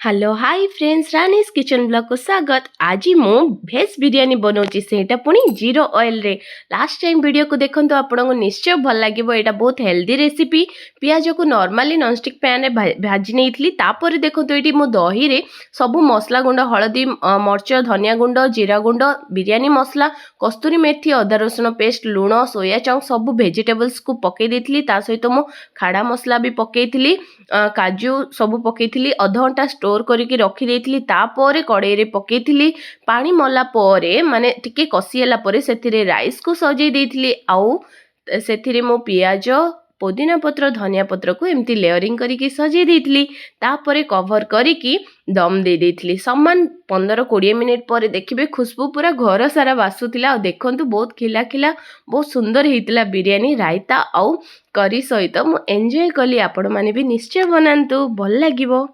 Hello hi friends Rani's kitchen blog को स्वागत। आज मु भेज बिरियानी बनाऊँगी सेटा पुणी जीरो ऑयल रे। लास्ट टाइम वीडियो को देखो तो आपको निश्चय भल लगे। यहाँ बहुत हेल्दी रेसिपी। पियाज को नॉर्मली नॉनस्टिक पैन रे भाजी नहीं थी। तापर देखो तो ये मो दही रे सब मसला गुंड हलदी मर्च धनिया गुंड जीरा गुंड बिरियानी मसला कस्तूरी मेथी अदा रसुण पेस्ट लुण सोया चंक सब भेजिटेबल्स को पकई देती। सहित मो खाड़ा मसला भी पकई काजू सब पकई अध घंटा स्टोर करके रखी देइथिली। तापर कड़ाई रे पकईथिली पानी मला परे माने टिके कसीला परे सेथिरे राइस को सजई देइथिली। आउ सेथिरे मो पियाज पुदीना पत्र धनिया पत्र को एमती लेयरिंग करके सजई देइथिली। तापर कवर करके दम दे देइथिली। समान 15-20 मिनिट पर देखिबे खुशबू पूरा घर सारा बासुतिला। देखंतु बहुत खिला खिला बहुत सुंदर हेतिला बिरियानी रायता आउ करी सहित मु एंजॉय कली। आपण माने भी निश्चय बनांतु भल लागिवो।